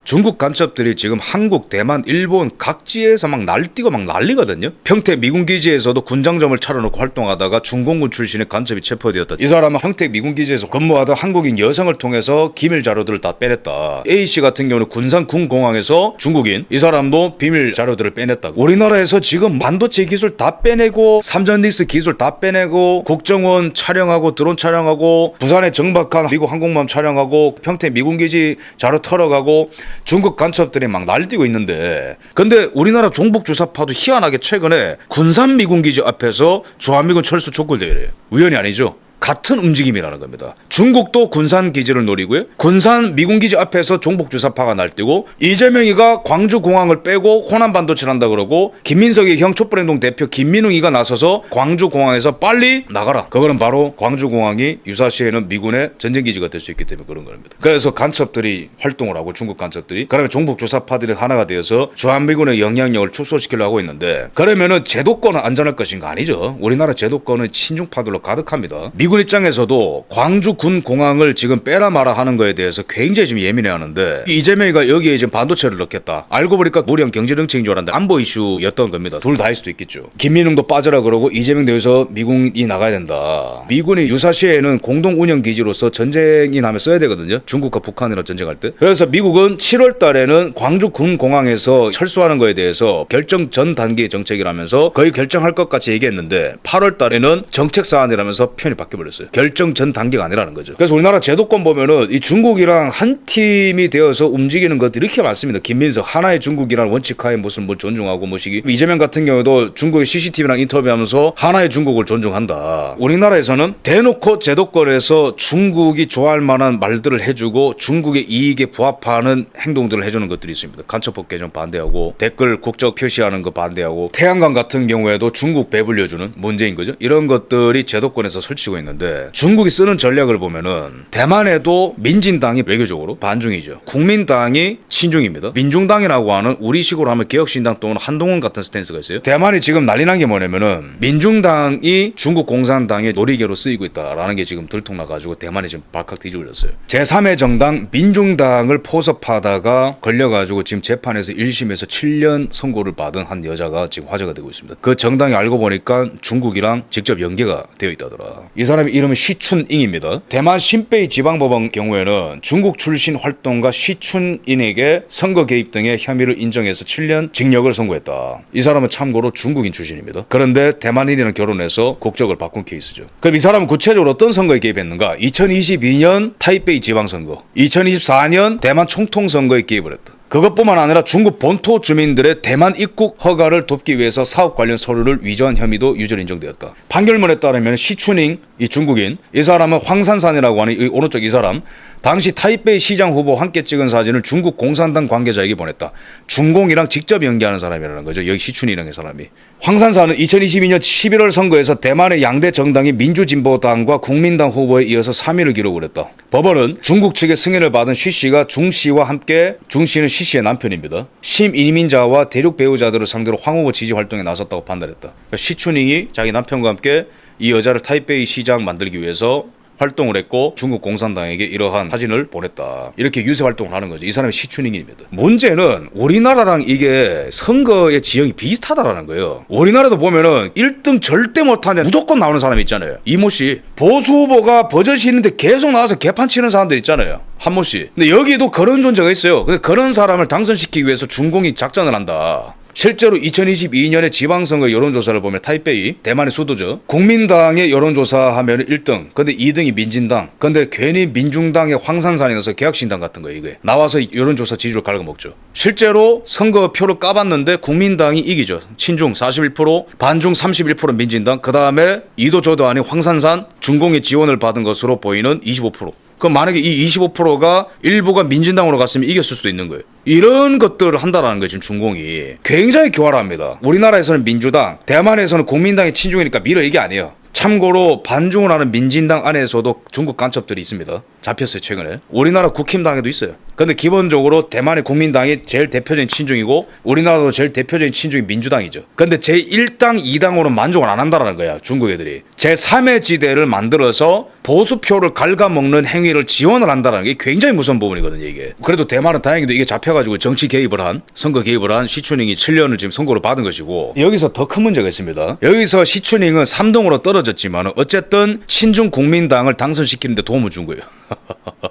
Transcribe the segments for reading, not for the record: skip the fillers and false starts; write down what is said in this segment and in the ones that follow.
중국 간첩들이 지금 한국, 대만, 일본 각지에서 막 날뛰고 막 난리거든요. 평택 미군기지에서도 군장점을 차려놓고 활동하다가 중공군 출신의 간첩이 체포되었다. 이 사람은 평택 미군기지에서 근무하던 한국인 여성을 통해서 기밀 자료들을 다 빼냈다. A씨 같은 경우는 군산 군공항에서 중국인, 이 사람도 비밀 자료들을 빼냈다고. 우리나라에서 지금 반도체 기술 다 빼내고 삼전릭스 기술 다 빼내고 국정원 촬영하고 드론 촬영하고 부산에 정박한 미국 항공모함 촬영하고 평택 미군기지 자료 털어가고 중국 간첩들이 막 날뛰고 있는데, 근데 우리나라 종북주사파도 희한하게 최근에 군산 미군기지 앞에서 주한미군 철수 촉구대회래요. 우연이 아니죠. 같은 움직임이라는 겁니다. 중국도 군산 기지를 노리고요. 군산 미군기지 앞에서 종북주사파가 날뛰고, 이재명이가 광주공항을 빼고 호남 반도체를 한다 그러고, 김민석이 형 촛불행동 대표 김민웅이가 나서서 광주공항에서 빨리 나가라. 그거는 바로 광주공항이 유사시에는 미군의 전쟁기지가 될 수 있기 때문에 그런 겁니다. 그래서 간첩들이 활동을 하고, 중국 간첩들이 그러면 종북주사파들이 하나가 되어서 주한미군의 영향력을 축소시키려고 하고 있는데, 그러면은 제도권은 안전할 것인가? 아니죠. 우리나라 제도권은 친중파들로 가득합니다. 미군 입장에서도 광주 군 공항을 지금 빼라 마라 하는 거에 대해서 굉장히 지금 예민해하는데, 이재명이가 여기에 지금 반도체를 넣겠다. 알고 보니까 무령 경제정책인 줄 알았는데 안보 이슈였던 겁니다. 둘 다일 수도 있겠죠. 김민웅도 빠져라 그러고 이재명도 여기서 미군이 나가야 된다. 미군이 유사시에는 공동 운영 기지로서 전쟁이 나면 써야 되거든요. 중국과 북한이랑 전쟁할 때. 그래서 미국은 7월 달에는 광주 군 공항에서 철수하는 거에 대해서 결정 전 단계의 정책이라면서 거의 결정할 것 같이 얘기했는데, 8월 달에는 정책 사안이라면서 표현이 바뀌어버렸어요. 결정 전 단계가 아니라는 거죠. 그래서 우리나라 제도권 보면은 이 중국이랑 한 팀이 되어서 움직이는 것들이 이렇게 많습니다. 김민석 하나의 중국이라는 원칙하에 무슨 뭘 존중하고 뭐시기. 이재명 같은 경우도 중국의 CCTV랑 인터뷰하면서 하나의 중국을 존중한다. 우리나라에서는 대놓고 제도권에서 중국이 좋아할 만한 말들을 해주고 중국의 이익에 부합하는 행동들을 해주는 것들이 있습니다. 간첩법 개정 반대하고 댓글 국적 표시하는 거 반대하고, 태양광 같은 경우에도 중국 배불려주는 문제인 거죠. 이런 것들이 제도권에서 설치고 있는데, 중국이 쓰는 전략을 보면은 대만에도 민진당이 외교적으로 반중이죠. 국민당이 친중입니다. 민중당이라고 하는 우리식으로 하면 개혁신당 또는 한동훈 같은 스탠스가 있어요. 대만이 지금 난리 난 게 뭐냐면은 민중당이 중국 공산당의 놀이개로 쓰이고 있다라는 게 지금 들통나가지고 대만이 지금 발칵 뒤집어졌어요. 제3의 정당 민중당을 포섭하다가 걸려가지고 지금 재판에서 1심에서 7년 선고를 받은 한 여자가 지금 화제가 되고 있습니다. 그 정당이 알고 보니까 중국이랑 직접 연계가 되어 있다더라. 이 사람의 이름은 시춘잉입니다. 대만 신베이 지방법원 경우에는 중국 출신 활동가 시춘인에게 선거 개입 등의 혐의를 인정해서 7년 징역을 선고했다. 이 사람은 참고로 중국인 출신입니다. 그런데 대만인이랑 결혼해서 국적을 바꾼 케이스죠. 그럼 이 사람은 구체적으로 어떤 선거에 개입했는가? 2022년 타이베이 지방선거, 2024년 대만 총통선거에 개입을 했다. 그것뿐만 아니라 중국 본토 주민들의 대만 입국 허가를 돕기 위해서 사업 관련 서류를 위조한 혐의도 유죄로 인정되었다. 판결문에 따르면 시춘잉, 이 중국인, 이 사람은 황산산이라고 하는 이 오른쪽 이 사람, 당시 타이베이 시장 후보 함께 찍은 사진을 중국 공산당 관계자에게 보냈다. 중공이랑 직접 연계하는 사람이라는 거죠. 여기 시춘이라는 사람이. 황산산은 2022년 11월 선거에서 대만의 양대 정당인 민주진보당과 국민당 후보에 이어서 3위를 기록을 했다. 법원은 중국 측의 승인을 받은 시 씨가 중 씨와 함께, 중 씨는 시 씨의 남편입니다. 심이민자와 대륙 배우자들을 상대로 황 후보 지지 활동에 나섰다고 판단했다. 시춘잉이 자기 남편과 함께 이 여자를 타이베이 시장 만들기 위해서 활동을 했고 중국 공산당에게 이러한 사진을 보냈다. 이렇게 유세 활동을 하는 거죠. 이 사람이 시춘잉입니다. 문제는 우리나라랑 이게 선거의 지형이 비슷하다라는 거예요. 우리나라도 보면은 1등 절대 못하는데 무조건 나오는 사람이 있잖아요. 이모 씨. 보수 후보가 버젓이 있는데 계속 나와서 개판 치는 사람들 있잖아요. 한모 씨. 근데 여기도 그런 존재가 있어요. 근데 그런 사람을 당선시키기 위해서 중공이 작전을 한다. 실제로 2022년에 지방선거 여론조사를 보면 타이베이, 대만의 수도죠. 국민당의 여론조사하면 1등, 근데 2등이 민진당. 근데 괜히 민중당의 황산산에 넣어서 개혁신당 같은 거 이게 나와서 여론조사 지지율 갉아먹죠. 실제로 선거표를 까봤는데 국민당이 이기죠. 친중 41%, 반중 31% 민진당, 그 다음에 이도 저도 아닌 황산산, 중공의 지원을 받은 것으로 보이는 25%. 그럼 만약에 이 25%가 일부가 민진당으로 갔으면 이겼을 수도 있는 거예요. 이런 것들을 한다라는 거예요. 지금 중공이 굉장히 교활합니다. 우리나라에서는 민주당, 대만에서는 국민당이 친중이니까 밀어 이게 아니에요. 참고로 반중을 하는 민진당 안에서도 중국 간첩들이 있습니다. 잡혔어요 최근에. 우리나라 국힘당에도 있어요. 근데 기본적으로 대만의 국민당이 제일 대표적인 친중이고 우리나라도 제일 대표적인 친중이 민주당이죠. 근데 제1당 2당으로 만족을 안 한다는 거야 중국 애들이. 제3의 지대를 만들어서 보수표를 갉아먹는 행위를 지원을 한다는 게 굉장히 무서운 부분이거든요 이게. 그래도 대만은 다행히도 이게 잡혀가지고 정치 개입을 한 선거 개입을 한 시춘잉이 7년을 지금 선고를 받은 것이고, 여기서 더 큰 문제가 있습니다. 여기서 시춘잉은 3등으로 떨어졌지만 어쨌든 친중 국민당을 당선시키는 데 도움을 준 거예요.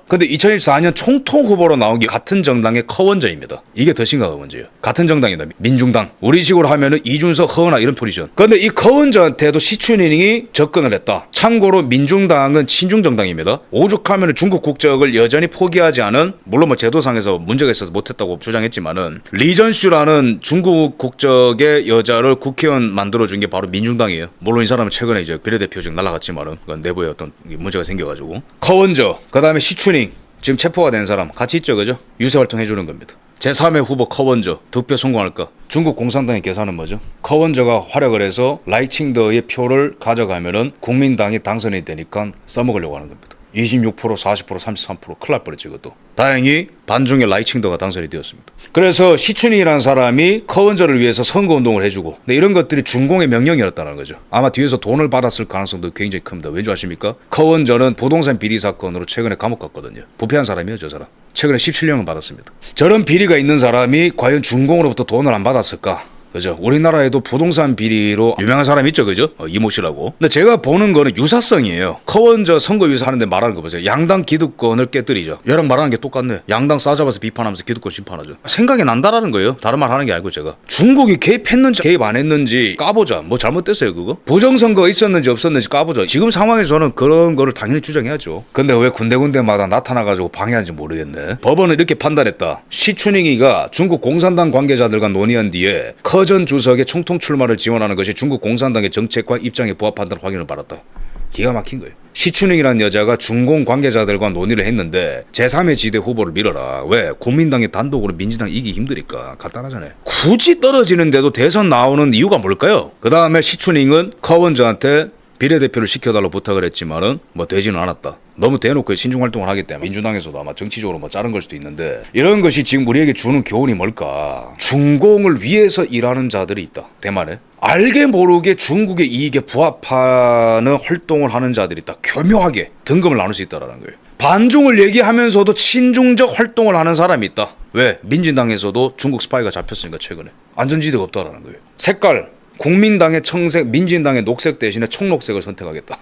근데 2024년 총통 후보로 나온 게 같은 정당의 커원저입니다. 이게 더 심각한 문제예요. 같은 정당이다. 민중당. 우리식으로 하면은 이준석, 허은하 이런 포지션. 근데 이 커원저한테도 시춘잉이 접근을 했다. 참고로 민중당은 친중 정당입니다. 오죽하면 중국 국적을 여전히 포기하지 않은, 물론 뭐 제도상에서 문제가 있어서 못했다고 주장했지만은 리전슈라는 중국 국적의 여자를 국회의원 만들어준 게 바로 민중당이에요. 물론 이 사람은 최근에 이제 비례대표직 날아갔지만은 그건 내부에 어떤 문제가 생겨가지고. 커원저, 그 다음에 시춘잉, 지금 체포가 된 사람 같이 있죠, 그죠? 유세활동 해주는 겁니다. 제3의 후보 커원저 득표 성공할까? 중국 공산당의 계산은 뭐죠? 커원저가 활약을 해서 라이칭더의 표를 가져가면은 국민당이 당선이 되니까 써먹으려고 하는 겁니다. 26%, 40%, 33% 큰일 날 뻔했죠 이것도. 다행히 반중의 라이칭더가 당선이 되었습니다. 그래서 시춘잉이라는 사람이 커원저를 위해서 선거운동을 해주고, 근데 이런 것들이 중공의 명령이었다는 거죠. 아마 뒤에서 돈을 받았을 가능성도 굉장히 큽니다. 왠지 아십니까? 커원저는 부동산 비리 사건으로 최근에 감옥 갔거든요. 부패한 사람이에요 저 사람. 최근에 17년을 받았습니다. 저런 비리가 있는 사람이 과연 중공으로부터 돈을 안 받았을까? 그죠? 우리나라에도 부동산 비리로 유명한 사람이 있죠, 그죠? 이모 씨라고. 근데 제가 보는 거는 유사성이에요. 커원저 선거 유사하는데 말하는 거 보세요. 양당 기득권을 깨뜨리죠. 얘랑 말하는 게 똑같네. 양당 싸잡아서 비판하면서 기득권 심판하죠. 생각이 난다라는 거예요. 다른 말 하는 게 아니고 제가. 중국이 개입했는지 개입 안 했는지 까보자. 뭐 잘못됐어요, 그거? 부정선거 있었는지 없었는지 까보자. 지금 상황에서는 그런 거를 당연히 주장해야죠. 근데 왜 군데군데마다 나타나가지고 방해하는지 모르겠네. 법원은 이렇게 판단했다. 시춘잉이가 중국 공산당 관계자들과 논의한 뒤에 전 주석의 총통 출마를 지원하는 것이 중국 공산당의 정책과 입장에 부합한다는 확인을 받았다. 기가 막힌 거예요. 시춘잉이라는 여자가 중공 관계자들과 논의를 했는데 제3의 지대 후보를 밀어라. 왜? 국민당이 단독으로 민주당 이기기 힘드니까. 간단하잖아요. 굳이 떨어지는데도 대선 나오는 이유가 뭘까요? 그 다음에 시춘잉은 커원저한테 비례대표를 시켜달라고 부탁을 했지만은 뭐 되지는 않았다. 너무 대놓고 신중 활동을 하기 때문에 민주당에서도 아마 정치적으로 뭐 자른 걸 수도 있는데, 이런 것이 지금 우리에게 주는 교훈이 뭘까? 중공을 위해서 일하는 자들이 있다. 대만에. 알게 모르게 중국의 이익에 부합하는 활동을 하는 자들이 있다. 교묘하게 등급을 나눌 수 있다는 거예요. 반중을 얘기하면서도 친중적 활동을 하는 사람이 있다. 왜? 민진당에서도 중국 스파이가 잡혔으니까 최근에. 안전지대가 없다라는 거예요. 색깔. 국민당의 청색, 민진당의 녹색 대신에 청록색을 선택하겠다.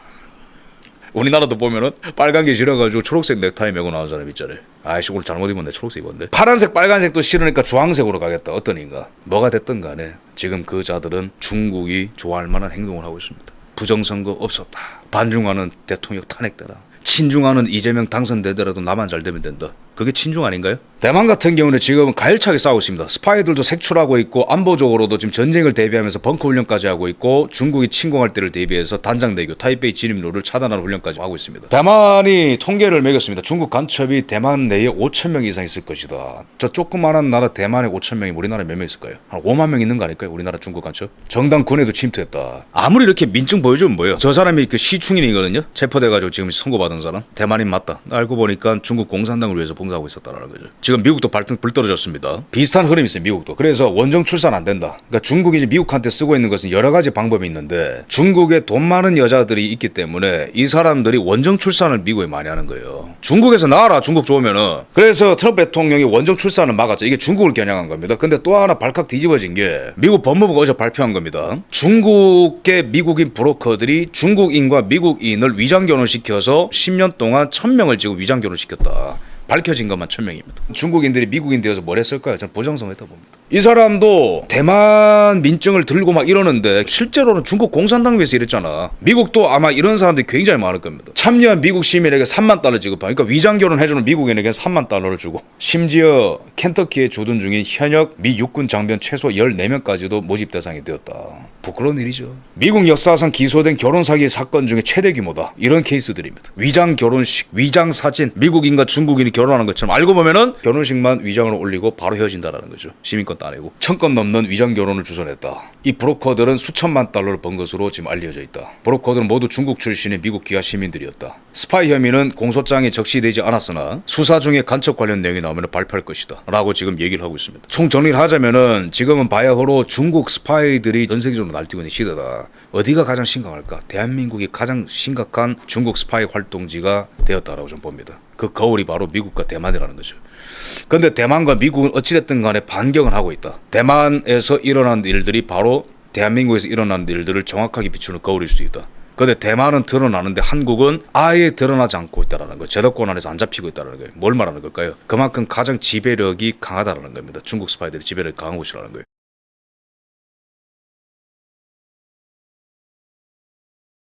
우리나라도 보면은 빨간 게 싫어가지고 초록색 넥타이 메고 나온 사람 있잖아요. 아이씨 오늘 잘못 입었네. 초록색 입었네. 파란색 빨간색도 싫으니까 주황색으로 가겠다. 어떤 인가. 뭐가 됐든 간에 지금 그 자들은 중국이 좋아할 만한 행동을 하고 있습니다. 부정선거 없었다. 반중하는 대통령 탄핵되라. 친중하는 이재명 당선되더라도 나만 잘 되면 된다. 그게 친중 아닌가요? 대만 같은 경우는 지금 가열차게 싸우고 있습니다. 스파이들도 색출하고 있고 안보적으로도 지금 전쟁을 대비하면서 벙커 훈련까지 하고 있고, 중국이 침공할 때를 대비해서 단장대교 타이베이 진입로를 차단하는 훈련까지 하고 있습니다. 대만이 통계를 매겼습니다. 중국 간첩이 대만 내에 5,000명 이상 있을 것이다. 저 조그마한 나라 대만에 5,000명이 우리나라에 몇 명 있을까요? 한 5만 명 있는 거 아닐까요? 우리나라 중국 간첩. 정당 군에도 침투했다. 아무리 이렇게 민증 보여주면 뭐예요? 저 사람이 그 시충인이거든요. 체포돼가지고 지금 선고받은 사람. 대만인 맞다. 알고 보니까 중국 공산당을 위해서 봉사하고 있었다라는 거죠. 지금 미국도 불 떨어졌습니다. 비슷한 흐름이 있어요, 미국도. 그래서 원정 출산 안 된다. 그러니까 중국이 이제 미국한테 쓰고 있는 것은 여러 가지 방법이 있는데, 중국에 돈 많은 여자들이 있기 때문에 이 사람들이 원정 출산을 미국에 많이 하는 거예요. 중국에서 나와라, 중국 좋으면은. 그래서 트럼프 대통령이 원정 출산을 막았죠. 이게 중국을 겨냥한 겁니다. 근데 또 하나 발칵 뒤집어진 게 미국 법무부가 어제 발표한 겁니다. 중국의 미국인 브로커들이 중국인과 미국인을 위장 결혼시켜서 10년 동안 1,000명을 지금 위장 결혼시켰다. 밝혀진 것만 1,000명입니다. 중국인들이 미국인 되어서 뭘 했을까요? 저는 부정성했다 봅니다. 이 사람도 대만 민증을 들고 막 이러는데 실제로는 중국 공산당 위해서 이랬잖아. 미국도 아마 이런 사람들이 굉장히 많을 겁니다. 참여한 미국 시민에게 3만 달러 지급하니까, 그러니까 위장 결혼해주는 미국인에게 3만 달러를 주고, 심지어 켄터키에 주둔 중인 현역 미 육군 장병 최소 14명까지도 모집 대상이 되었다. 부끄러운 일이죠. 미국 역사상 기소된 결혼 사기 사건 중에 최대 규모다. 이런 케이스들입니다. 위장 결혼식, 위장 사진, 미국인과 중국인이 결혼하는 것처럼 알고 보면은 결혼식만 위장을 올리고 바로 헤어진다라는 거죠. 시민권 것도 아니고 1000건 넘는 위장 결혼을 주선했다. 이 브로커들은 수천만 달러를 번 것으로 지금 알려져 있다. 브로커들은 모두 중국 출신의 미국 기하 시민들이었다. 스파이 혐의는 공소장에 적시되지 않았으나 수사 중에 간첩 관련 내용이 나오면 발표할 것이다 라고 지금 얘기를 하고 있습니다. 총 정리를 하자면은 지금은 바야흐로 중국 스파이들이 전 세계적으로 날뛰고 있는 시대다. 어디가 가장 심각할까? 대한민국이 가장 심각한 중국 스파이 활동지가 되었다라고 좀 봅니다. 그 거울이 바로 미국과 대만이라는 거죠. 근데 대만과 미국은 어찌됐든 간에 반경을 하고 있다. 대만에서 일어난 일들이 바로 대한민국에서 일어난 일들을 정확하게 비추는 거울일 수도 있다. 근데 대만은 드러나는데 한국은 아예 드러나지 않고 있다는 거예요. 제도권 안에서 안 잡히고 있다는 거예요. 뭘 말하는 걸까요? 그만큼 가장 지배력이 강하다는 겁니다. 중국 스파이들이 지배력이 강한 곳이라는 거예요.